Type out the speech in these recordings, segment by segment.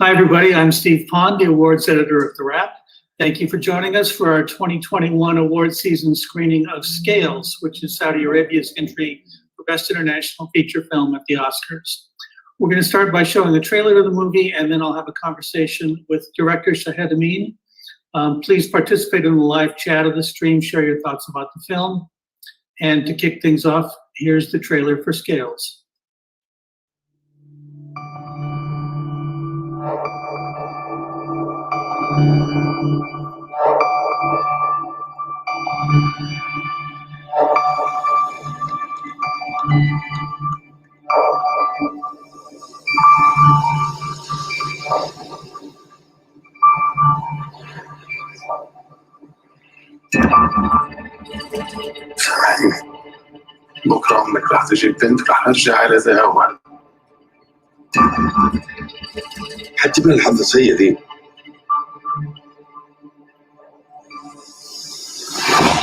Hi, everybody. I'm Steve Pond, the awards editor of TheWrap. Thank you for joining us for our 2021 award season screening of Scales, which is Saudi Arabia's entry for Best International Feature Film at the Oscars. We're going to start by showing a trailer of the movie, and then I'll have a conversation with director Shahid Amin. Please participate in the live chat of the stream, share your thoughts about the film. And to kick things off, here's the trailer for Scales. بكرة أمك راح تجيب بنت وراح نرجع على زي أول. حتجيب لنا الحظاظية دي.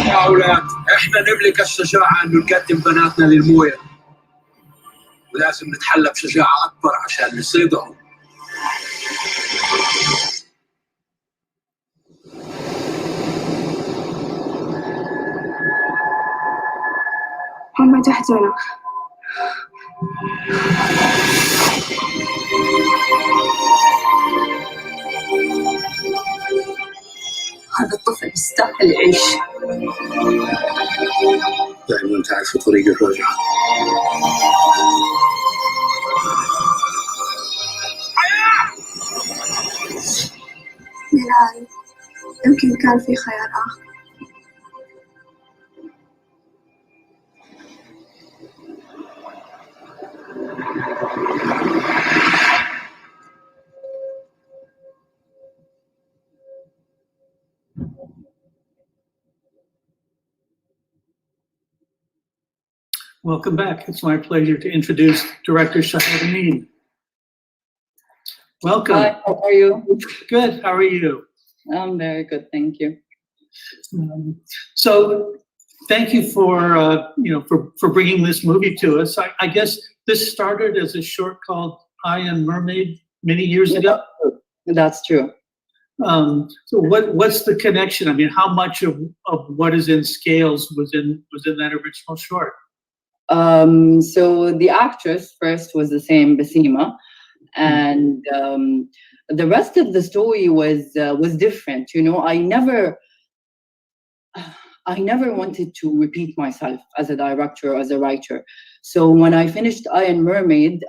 يا أولاد، إحنا نملك الشجاعة إنه نقدم بناتنا للموية، ولازم نتحلى بشجاعة أكبر عشان نصيدهم. هم تحتنا. هذا الطفل يستاهل يعيش. دائما تعرف طريق الرجعة. ميلاد، يمكن كان في خيار آخر. Welcome back. It's my pleasure to introduce director Shahid Amin. Welcome. Hi, how are you? Good. How are you? I'm very good, thank you. So, thank you for for bringing this movie to us. I guess this started as a short called I Am Mermaid many years ago. That's true. So what's the connection? I mean, how much of what is in Scales was in that original short? So the actress first was the same, Basima, and the rest of the story was different. You know, I never wanted to repeat myself as a director or as a writer. So when I finished Iron Mermaid,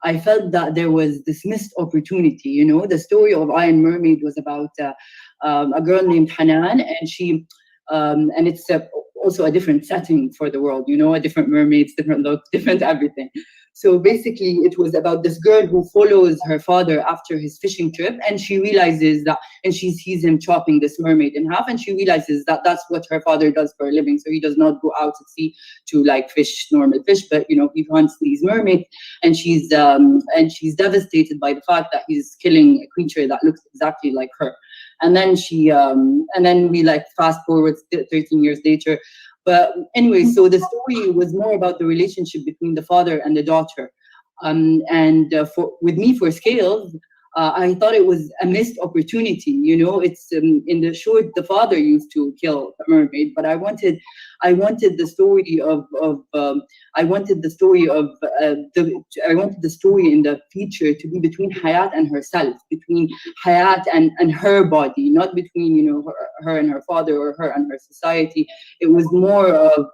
I felt that there was this missed opportunity. You know, the story of Iron Mermaid was about a girl named Hanan, and she and it's also a different setting for the world, you know, a different mermaids, different look, different everything. So basically it was about this girl who follows her father after his fishing trip, and she realizes that, and she sees him chopping this mermaid in half, and she realizes that that's what her father does for a living. So he does not go out to sea to like fish normal fish, but you know, he hunts these mermaids, and she's devastated by the fact that he's killing a creature that looks exactly like her. And then and then we like fast forward 13 years later. But anyway, so the story was more about the relationship between the father and the daughter. With me for Scales, I thought it was a missed opportunity. You know, it's in the short, the father used to kill the mermaid, but I wanted the story in the feature to be between Hayat and herself, between Hayat and her body, not between, you know, her and her father or her and her society. It was more of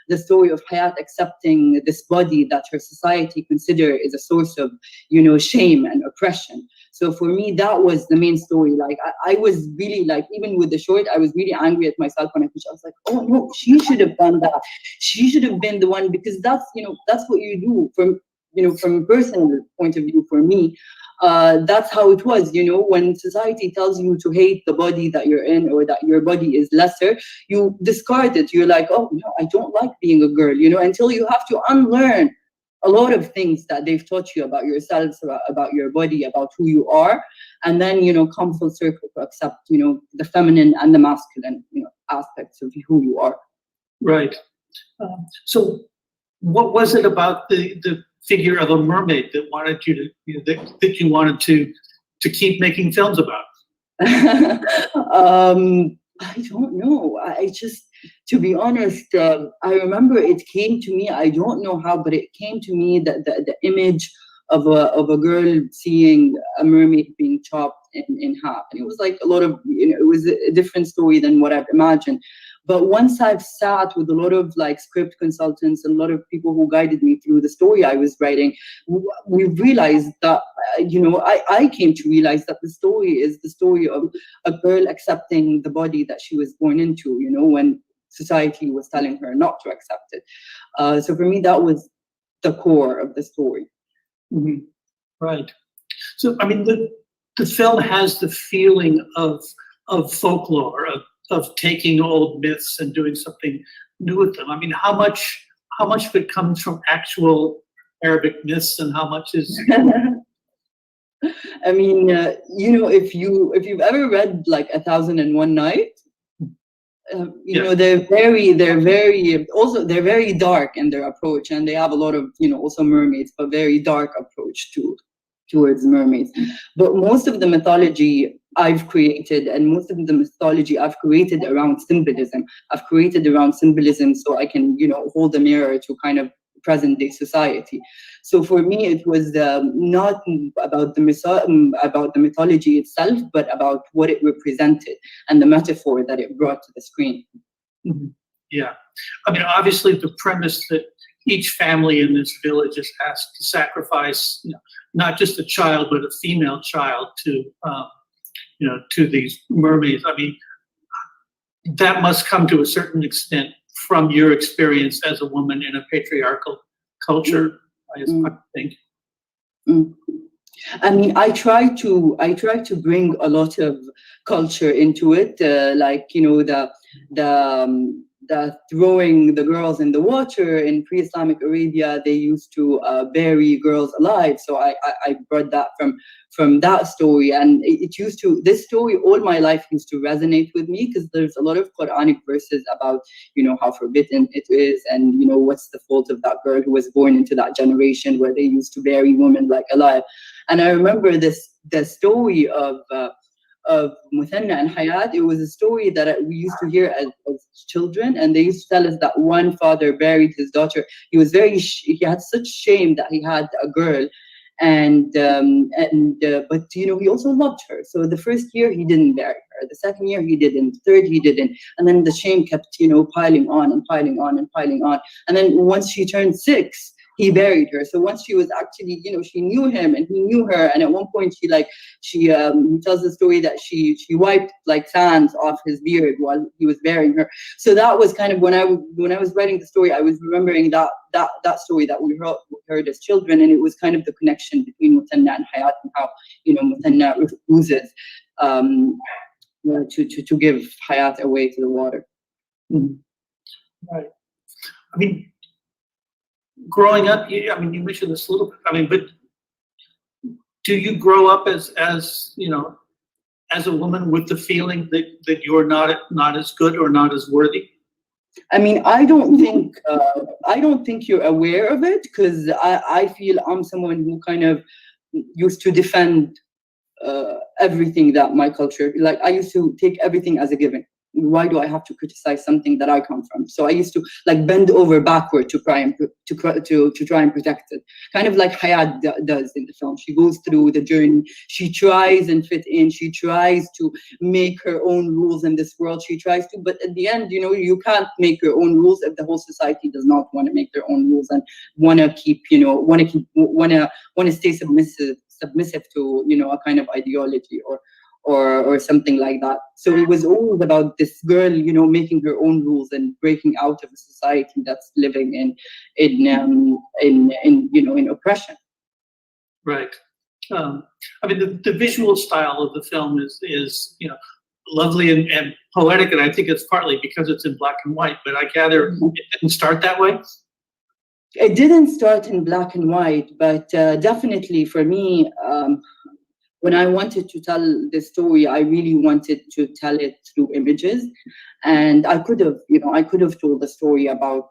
the story of Hayat accepting this body that her society consider is a source of, you know, shame and oppression. So for me, that was the main story. Like I was really like, even with the short, I was really angry at myself when I finished. I was like, oh no, she should have done that. She should have been the one, because that's, you know, that's what you do from, you know, from a personal point of view for me. That's how it was, you know, when society tells you to hate the body that you're in or that your body is lesser, you discard it. You're like, oh no, I don't like being a girl, you know, until you have to unlearn a lot of things that they've taught you about yourselves, about your body, about who you are, and then, you know, come full circle to accept, you know, the feminine and the masculine, you know, aspects of who you are. Right. So what was it about the figure of a mermaid that wanted you to, that you wanted to keep making films about? I don't know. I just, to be honest, I remember it came to me. I don't know how, but it came to me that the image of a girl seeing a mermaid being chopped in half, and it was like a lot of, it was a different story than what I've imagined. But once I've sat with a lot of like script consultants and a lot of people who guided me through the story I was writing, we realized that, I came to realize that the story is the story of a girl accepting the body that she was born into, when society was telling her not to accept it. So for me, that was the core of the story. Mm-hmm. Right. So, I mean, the film has the feeling of folklore, of taking old myths and doing something new with them. I mean, how much of it comes from actual Arabic myths, and how much is? I mean, if you've ever read like 1001 Night, they're very dark in their approach, and they have a lot of also mermaids, but very dark approach towards mermaids. But most of the mythology I've created, and most of the mythology I've created around symbolism. I've created around symbolism so I can hold a mirror to kind of present day society. So for me, it was not about the mythology itself, but about what it represented and the metaphor that it brought to the screen. Mm-hmm. Yeah, I mean, obviously the premise that each family in this village is asked to sacrifice, not just a child but a female child to these mermaids. I mean, that must come to a certain extent from your experience as a woman in a patriarchal culture, I think. I mean, I try to bring a lot of culture into it, like the throwing the girls in the water in pre-Islamic Arabia. They used to bury girls alive, so I brought that from that story, and this story all my life used to resonate with me, because there's a lot of Quranic verses about how forbidden it is, and what's the fault of that girl who was born into that generation where they used to bury women like alive. And I remember the story of Muthanna and Hayat. It was a story that we used to hear as children, and they used to tell us that one father buried his daughter. He was he had such shame that he had a girl, but he also loved her. So the first year he didn't bury her, the second year he didn't, the third he didn't, and then the shame kept piling on and piling on and piling on. And then once she turned 6, he buried her. So once she was actually, she knew him and he knew her. And at one point he tells the story that she wiped like sands off his beard while he was burying her. So that was kind of when I was writing the story, I was remembering that story that we heard as children. And it was kind of the connection between Muthanna and Hayat, and how, Muthanna refuses to give Hayat away to the water. Mm-hmm. Right. I mean, growing up, I mean, you mentioned this a little bit. But do you grow up as a woman with the feeling that you're not as good or not as worthy? I mean, I don't think you're aware of it, because I feel I'm someone who kind of used to defend everything that my culture, like I used to take everything as a given. Why do I have to criticize something that I come from? So I used to bend over backward to try and protect it. Kind of like Hayat does in the film. She goes through the journey. She tries and fit in. She tries to make her own rules in this world. She tries to, but at the end, you can't make your own rules if the whole society does not want to make their own rules and want to stay submissive to a kind of ideology or something like that. So it was always about this girl, making her own rules and breaking out of a society that's living in oppression. Right. I mean, the visual style of the film is lovely and poetic, and I think it's partly because it's in black and white. But I gather it didn't start that way. It didn't start in black and white, but definitely for me, when I wanted to tell this story, I really wanted to tell it through images. And I could have told the story about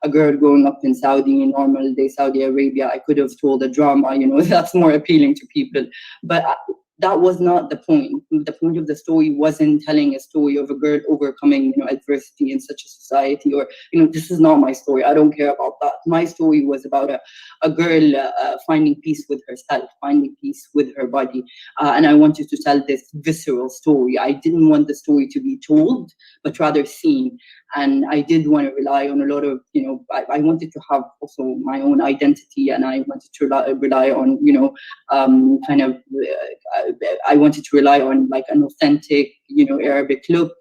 a girl growing up in Saudi, normal day Saudi Arabia. I could have told a drama, that's more appealing to people. But that was not the point. The point of the story wasn't telling a story of a girl overcoming, adversity in such a society, or, this is not my story. I don't care about that. My story was about a girl finding peace with herself, finding peace with her body. And I wanted to tell this visceral story. I didn't want the story to be told, but rather seen. And I did want to rely on a lot of, I wanted to have also my own identity, and I wanted to rely on, I wanted to rely on like an authentic, Arabic look.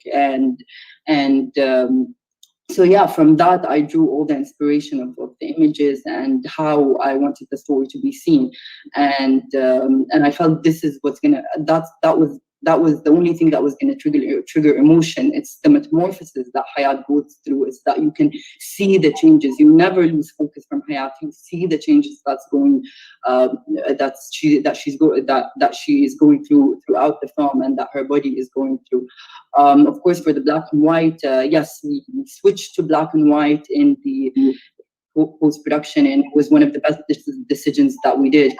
So yeah, from that I drew all the inspiration of the images and how I wanted the story to be seen, and I felt this is what's gonna that was the only thing that was going to trigger emotion. It's the metamorphosis that Hayat goes through. It's that you can see the changes. You never lose focus from Hayat. You see the changes that she is going through throughout the film, and that her body is going through. Of course, for the black and white, yes, we switched to black and white in the post-production, and it was one of the best decisions that we did.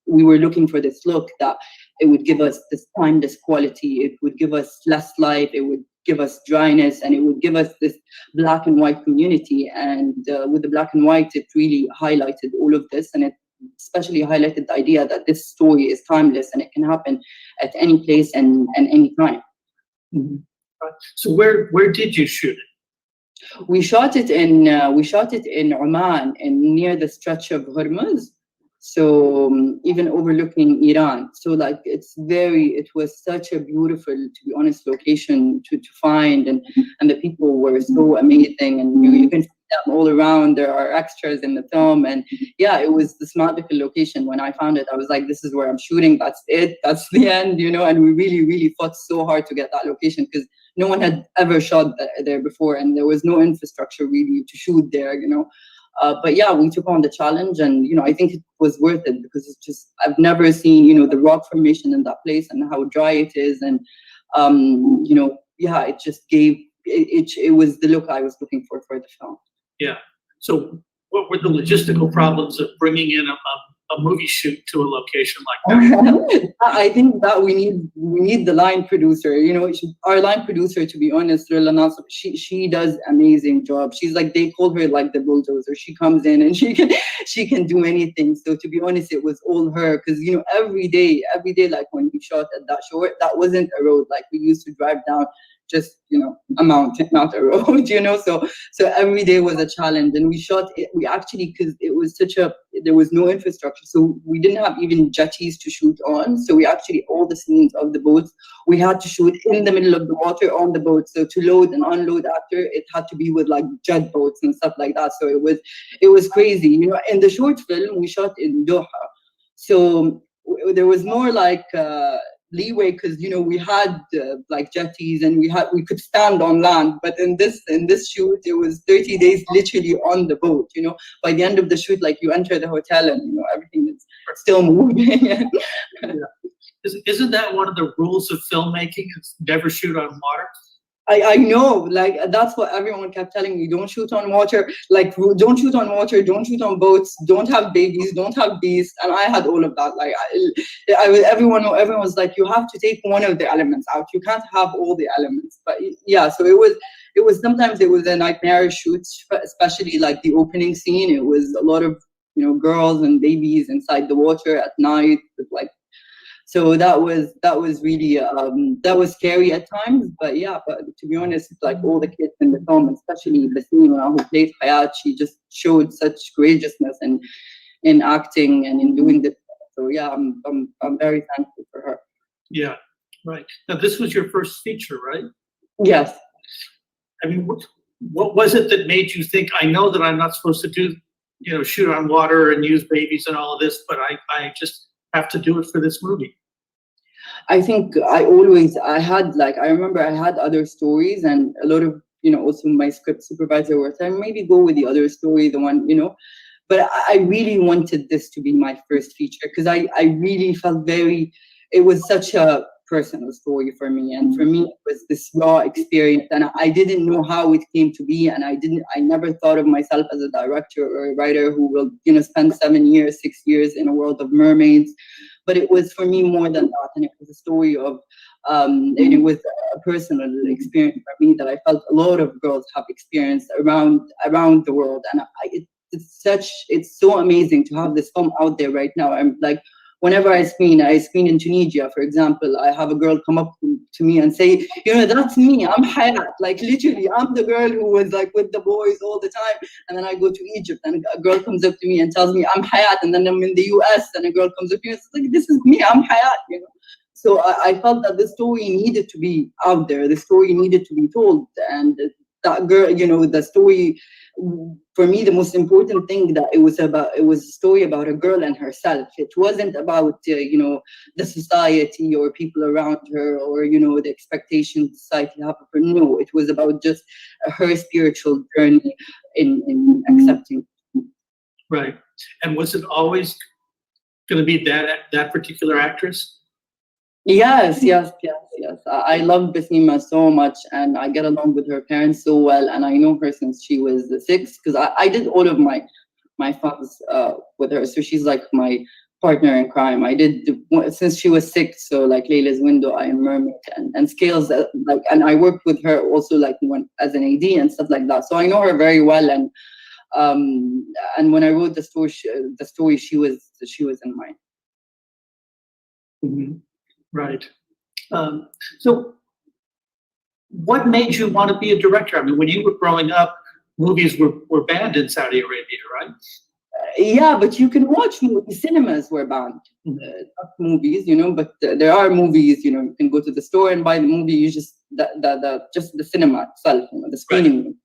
We were looking for this look that it would give us this timeless quality. It would give us less light. It would give us dryness, and it would give us this black and white community. And with the black and white, it really highlighted all of this, and it especially highlighted the idea that this story is timeless and it can happen at any place and any time. Mm-hmm. So where did you shoot it? We shot it in Oman, and near the stretch of Hormuz. So even overlooking Iran. So like it was such a beautiful, to be honest, location to find, and the people were so amazing, and you can see them all around. There are extras in the film, and yeah, it was this magical location. When I found it, I was like, this is where I'm shooting. That's it. That's the end, and we really, really fought so hard to get that location, because no one had ever shot there before, and there was no infrastructure really to shoot there, But yeah, we took on the challenge, and I think it was worth it, because it's just, I've never seen the rock formation in that place and how dry it is, and yeah, it just gave it was the look I was looking for the film. Yeah. So what were the logistical problems of bringing in a movie shoot to a location like that? I think that we need the line producer. Our line producer, to be honest, she does amazing job. She's like, they call her like the bulldozer. She comes in and she can do anything. So to be honest, it was all her, because every day, like when we shot at that shore, that wasn't a road. Like we used to drive down just a mountain, not a road, so every day was a challenge. And we shot it, we actually, because it was there was no infrastructure, so we didn't have even jetties to shoot on. So we actually, all the scenes of the boats, we had to shoot in the middle of the water on the boat. So to load and unload after, it had to be with like jet boats and stuff like that. So it was crazy. In the short film we shot in Doha, so there was more like leeway, because we had like jetties, and we could stand on land. But in this shoot, it was 30 days literally on the boat. By the end of the shoot, like you enter the hotel and everything is still moving. Yeah. Isn't that one of the rules of filmmaking? It's never shoot on water. I know, like that's what everyone kept telling me. Don't shoot on water. Like, don't shoot on water. Don't shoot on boats. Don't have babies. Don't have bees. And I had all of that. Like, everyone was like, you have to take one of the elements out. You can't have all the elements. But yeah, so it was sometimes it was a nightmarish shoot, especially like the opening scene. It was a lot of girls and babies inside the water at night with like. So that was really that was scary at times, but yeah. But to be honest, like all the kids in the film, especially Basima, who played Hayat, she just showed such courageousness in acting and in doing this. So yeah, I'm very thankful for her. Yeah, right. Now this was your first feature, right? Yes. I mean, what was it that made you think, I know that I'm not supposed to do, shoot on water and use babies and all of this, but I just have to do it for this movie? I think I remember I had other stories, and a lot of, also my script supervisor were saying, maybe go with the other story, the one, but I really wanted this to be my first feature because I really felt it was such a personal story for me, and for me it was this raw experience, and I didn't know how it came to be, and I never thought of myself as a director or a writer who will, you know, spend 7 years, 6 years in a world of mermaids. But it was for me more than that, and it was a story of and it was a personal experience for me that I felt a lot of girls have experienced around the world, and it's so amazing to have this film out there right now. I'm like, whenever I screen in Tunisia, for example, I have a girl come up to me and say, you know, that's me, I'm Hayat. Like literally, I'm the girl who was like with the boys all the time. And then I go to Egypt and a girl comes up to me and tells me I'm Hayat. And then I'm in the US and a girl comes up to me and says, like, this is me, I'm Hayat, you know. So I felt that the story needed to be out there. The story needed to be told. And that girl, you know, the story, for me, the most important thing that it was a story about a girl and herself. It wasn't about, you know, the society or people around her or, you know, the expectations society have of her. No, it was about just her spiritual journey in accepting. Right. And was it always going to be that particular actress? Yes. I love Basima so much, and I get along with her parents so well, and I know her since she was 6, because I did all of my films with her, so she's like my partner in crime. I did since she was 6, so like Layla's Window, Iron Mermaid, and Scales, like, and I worked with her also like as an AD and stuff like that. So I know her very well, and when I wrote the story, she was in mine. Mm-hmm. Right. So what made you want to be a director? I mean, when you were growing up, movies were banned in Saudi Arabia, right? Yeah, but you can watch movies. Cinemas were banned, not movies, you know. But there are movies, you know. You can go to the store and buy the movie. You just just the cinema itself, you know, the screening.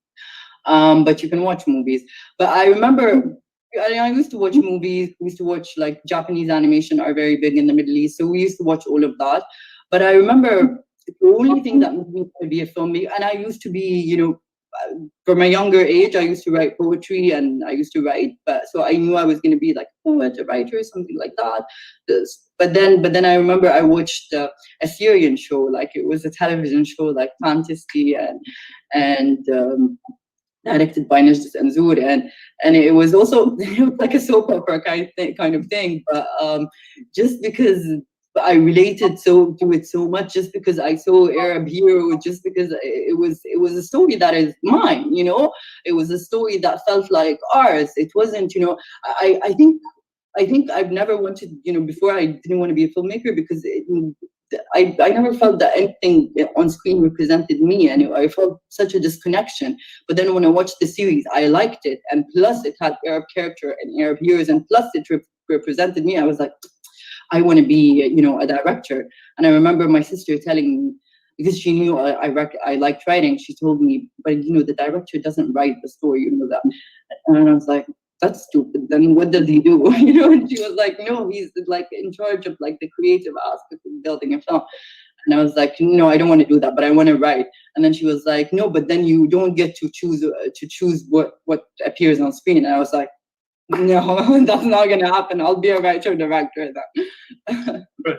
Right. But you can watch movies. But I remember, I used to watch movies. We used to watch like Japanese animation are very big in the Middle East, so we used to watch all of that. But I remember the only thing that made me to be a filmmaker, and I used to be, you know, from my younger age, I used to write poetry and I used to write, but so I knew I was going to be like a poet, a writer, something like that. But then I remember I watched a Syrian show, like it was a television show, like Fantasy, and directed by Najdas Anzour, and it was also like a soap opera kind of thing, but just because I related to it so much, just because I saw Arab hero, just because it was a story that is mine, you know. It was a story that felt like ours. It wasn't, you know, I think I've never wanted, you know, before I didn't want to be a filmmaker because I never felt that anything on screen represented me, and I felt such a disconnection. But then when I watched the series, I liked it, and plus it had Arab character and Arab heroes, and plus it represented me. I was like, I want to be, you know, a director. And I remember my sister telling me, because she knew I liked writing, she told me, but you know, the director doesn't write the story, you know that. And I was like, that's stupid. Then what does he do? You know, and she was like, no, he's like in charge of like the creative aspect of building a film. And I was like, no, I don't want to do that, but I want to write. And then she was like, no, but then you don't get to choose what appears on screen. And I was like, no, that's not going to happen. I'll be a writer director then. Right.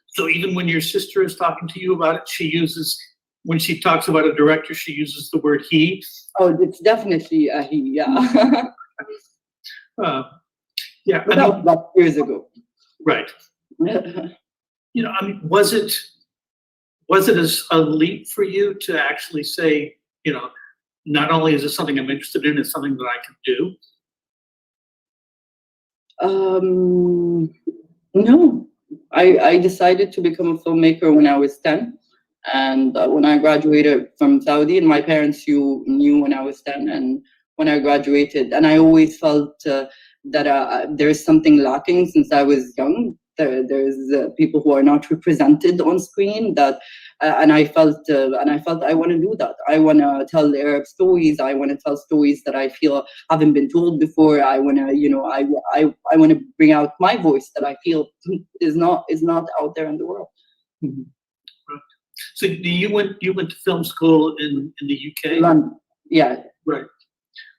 So even when your sister is talking to you about it, when she talks about a director, she uses the word he. Oh, it's definitely a he, yeah. Yeah. But that was years ago. Right. You know, I mean, was it a leap for you to actually say, you know, not only is this something I'm interested in, it's something that I can do? No, I decided to become a filmmaker when I was 10, and when I graduated from Saudi, and my parents knew when I was 10, and when I graduated, and I always felt that there's something lacking since I was young. There's people who are not represented on screen, and I felt I want to do that. I want to tell Arab stories. I want to tell stories that I feel haven't been told before. I want to, you know, I want to bring out my voice that I feel is not out there in the world. Mm-hmm. Right. So you went to film school in the UK? London. Yeah. Right.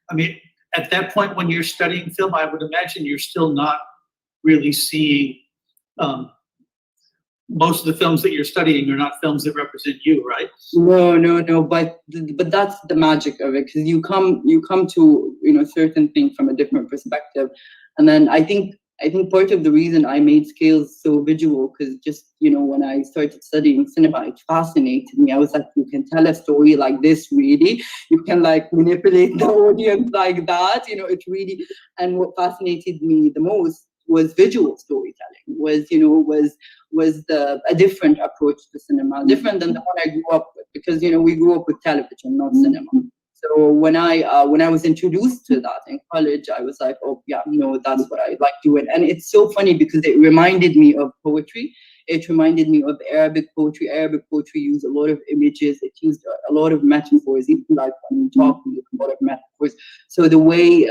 I mean, at that point when you're studying film, I would imagine you're still not really seeing most of the films that you're studying are not films that represent you, right? No. But that's the magic of it, because you come to certain things from a different perspective, and then I think part of the reason I made Scales so visual, because just when I started studying cinema, it fascinated me. I was like, you can tell a story like this, really? You can like manipulate the audience like that? It really. And what fascinated me the most was visual storytelling. Was a different approach to cinema, different than the one I grew up with, because we grew up with television, not cinema. So when I was introduced to that in college, I was like, oh yeah, no, that's what I like doing. And it's so funny because it reminded me of poetry. It reminded me of Arabic poetry. Arabic poetry used a lot of images. It used a lot of metaphors. Even like when you talk, we use a lot of metaphors. So the way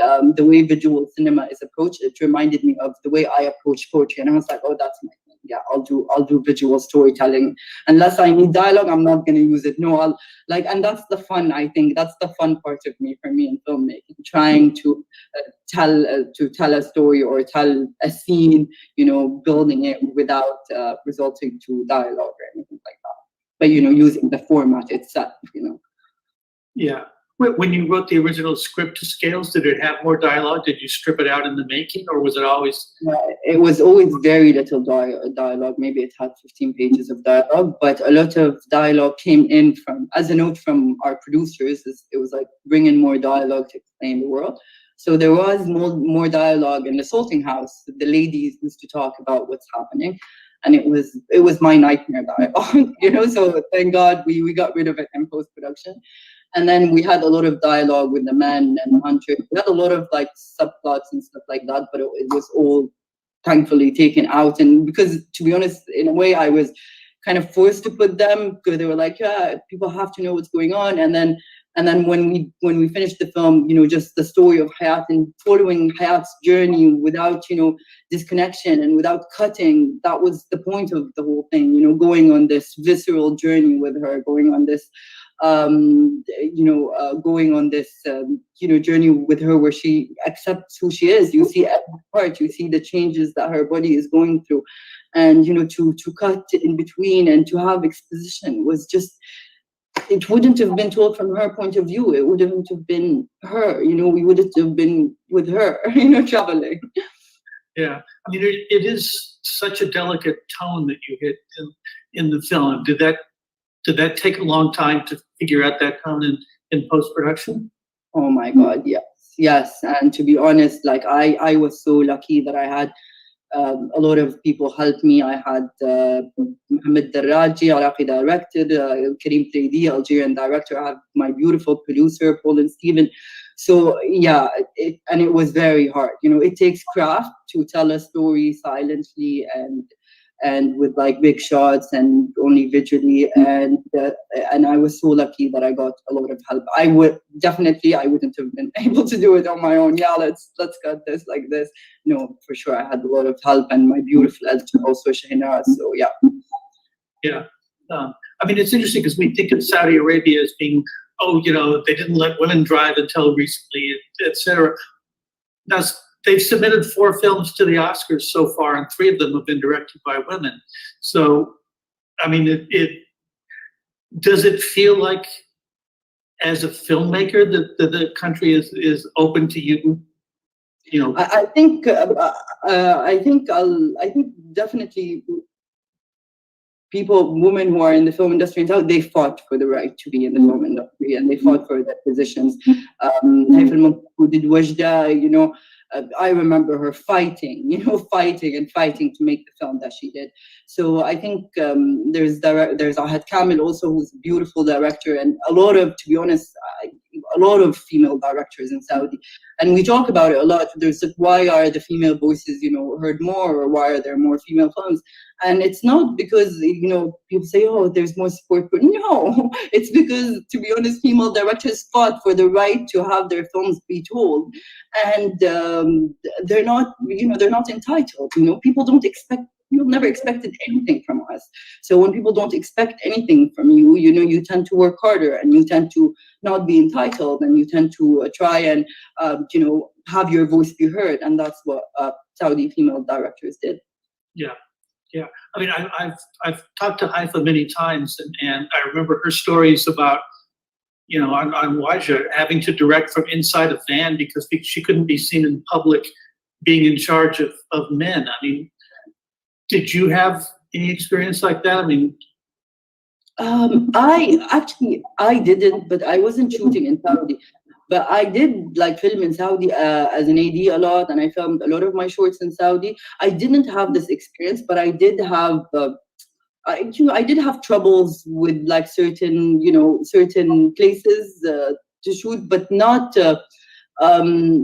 visual cinema is approached, it reminded me of the way I approach poetry. And I was like, oh, that's my thing. Yeah, I'll do visual storytelling. Unless I need dialogue, I'm not gonna use it. No, and that's the fun. I think that's the fun part of me, for me, in filmmaking, trying to tell a story or tell a scene, building it without resorting to dialogue or anything like that. But using the format itself. Yeah. When you wrote the original script to Scales, did it have more dialogue? Did you strip it out in the making, or was it always? It was always very little dialogue. Maybe it had 15 pages of dialogue, but a lot of dialogue came in as a note from our producers. It was like, bring in more dialogue to explain the world. So there was more dialogue in the sorting house. The ladies used to talk about what's happening, and it was my nightmare dialogue. So thank God we got rid of it in post-production. And then we had a lot of dialogue with the men and the hunter. We had a lot of like subplots and stuff like that, but it was all thankfully taken out. And because, to be honest, in a way, I was kind of forced to put them, because they were like, yeah, people have to know what's going on. And then when we finished the film, just the story of Hayat and following Hayat's journey without, disconnection and without cutting, that was the point of the whole thing, going on this visceral journey with her, going on this journey with her where she accepts who she is. You see every part, you see the changes that her body is going through, and to cut in between and to have exposition was just, it wouldn't have been told from her point of view. It wouldn't have been her, we wouldn't have been with her, traveling. Yeah, I mean, it is such a delicate tone that you hit in the film. Did that take a long time to figure out that tone in post-production? Oh my God, yes. And to be honest, like I was so lucky that I had a lot of people help me. I had Mohammed Darraji, Iraqi director, Karim Traidi, Algerian director. I have my beautiful producer, Paul and Steven. So yeah, it was very hard. It takes craft to tell a story silently and with like big shots and only visually, and I was so lucky that I got a lot of help. I wouldn't have been able to do it on my own. Yeah, let's cut this like this. No, for sure, I had a lot of help, and my beautiful editor also, Shahina. So yeah. Yeah, I mean, it's interesting because we think of Saudi Arabia as being, they didn't let women drive until recently, etc. They've submitted 4 films to the Oscars so far, and 3 of them have been directed by women. So, I mean, does it feel like, as a filmmaker, that the country is open to you? I think definitely women who are in the film industry, they fought for the right to be in the film industry, and they fought for their positions. Who did Wajda, I remember her fighting to make the film that she did. So I think there's Ahad Kamil also, who's a beautiful director, and to be honest, a lot of female directors in Saudi. And we talk about it a lot. There's like, why are the female voices, heard more, or why are there more female films? And it's not because, people say, oh, there's more support. But no, it's because, to be honest, female directors fought for the right to have their films be told. And they're not entitled. People don't expect you've never expected anything from us. So when people don't expect anything from you, you know, you tend to work harder, and you tend to not be entitled, and you tend to try and, you know, have your voice be heard. And that's what Saudi female directors did. Yeah. Yeah. I mean, I've talked to Haifa many times, and I remember her stories about, you know, on Waja having to direct from inside a van because she couldn't be seen in public being in charge of men. I mean, did you have any experience like that? I mean, I didn't, but I wasn't shooting in Saudi. But I did like film in Saudi as an AD a lot, and I filmed a lot of my shorts in Saudi. I didn't have this experience, but I did have, I did have troubles with like certain places to shoot, but not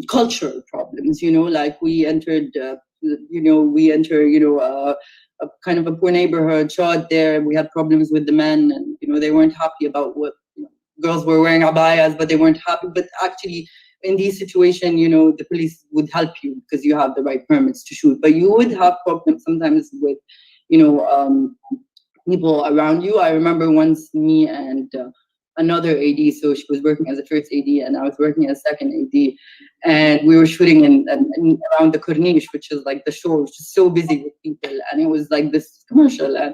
cultural problems. You know, like we enter a kind of a poor neighborhood, shot there. We had problems with the men, and you know, they weren't happy about what, you know, girls were wearing abayas, but they weren't happy. But actually, in these situations, you know, the police would help you because you have the right permits to shoot. But you would have problems sometimes with, you know, people around you. I remember once me and another AD, so she was working as a first AD and I was working as second AD, and we were shooting in around the Corniche, which is like the shore, which is so busy with people, and it was like this commercial, and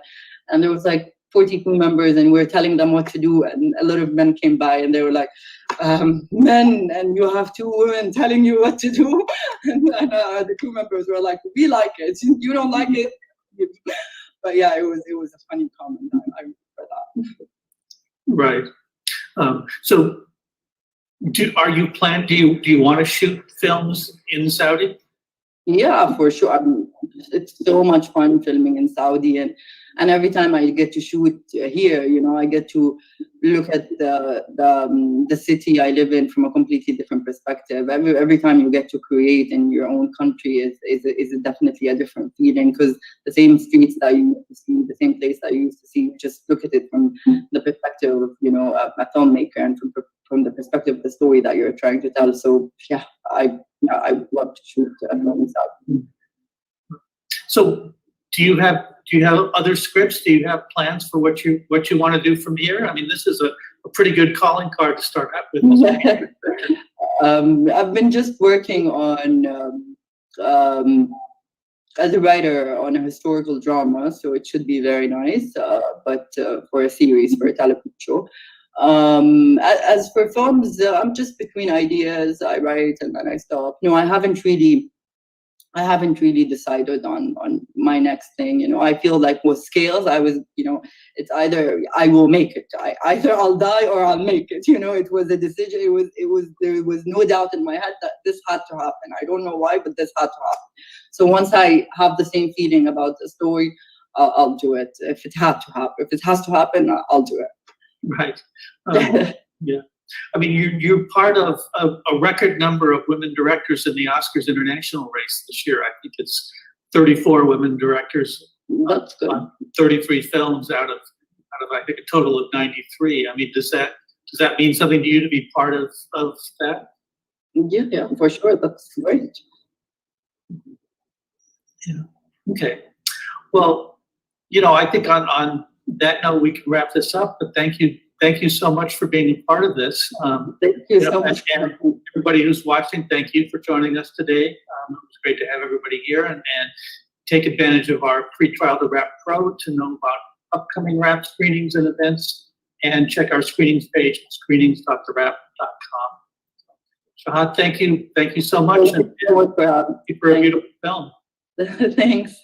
there was like 40 crew members, and we were telling them what to do, and a lot of men came by and they were like, men, and you have two women telling you what to do, and the crew members were like, we like it, you don't like it. But yeah, it was a funny comment. I remember that. right. So do you want to shoot films in Saudi? Yeah, for sure. I mean, it's so much fun filming in Saudi, and every time I get to shoot here, you know, I get to look at the city I live in from a completely different perspective. Every time you get to create in your own country is definitely a different feeling, because the same streets that you used to see, the same place that you used to see, just look at it from the perspective of, you know, a filmmaker, and from the perspective of the story that you're trying to tell. So yeah, I love to shoot in Saudi. So do you have other scripts? Do you have plans for what you want to do from here? I mean, this is a pretty good calling card to start out with. I've been just working on as a writer on a historical drama, so it should be very nice. But for a series, for a television show. As for films, I'm just between ideas. I write and then I stop. No, I haven't really decided on my next thing. You know, I feel like with Scales, I was, you know, it's either I will make it. Either I'll die or I'll make it. You know, it was a decision. There was no doubt in my head that this had to happen. I don't know why, but this had to happen. So once I have the same feeling about the story, I'll do it. If it had to happen, if it has to happen, I'll do it. Right. Yeah. I mean, you're part of a record number of women directors in the Oscars international race this year. I think it's 34 women directors. That's good. On 33 films out of I think a total of 93. I mean, does that mean something to you to be part of that? Yeah, for sure. That's great. Yeah. Okay. Well, you know, I think on that note, we can wrap this up, but thank you so much for being a part of this. Thank you so much. And everybody who's watching, thank you for joining us today. It was great to have everybody here, and take advantage of our pre-trial TheWrap Pro to know about upcoming wrap screenings and events, and check our screenings page at screenings.thewrap.com. Shahad, thank you so much. Thank you so much for having me. For a beautiful film. Thanks.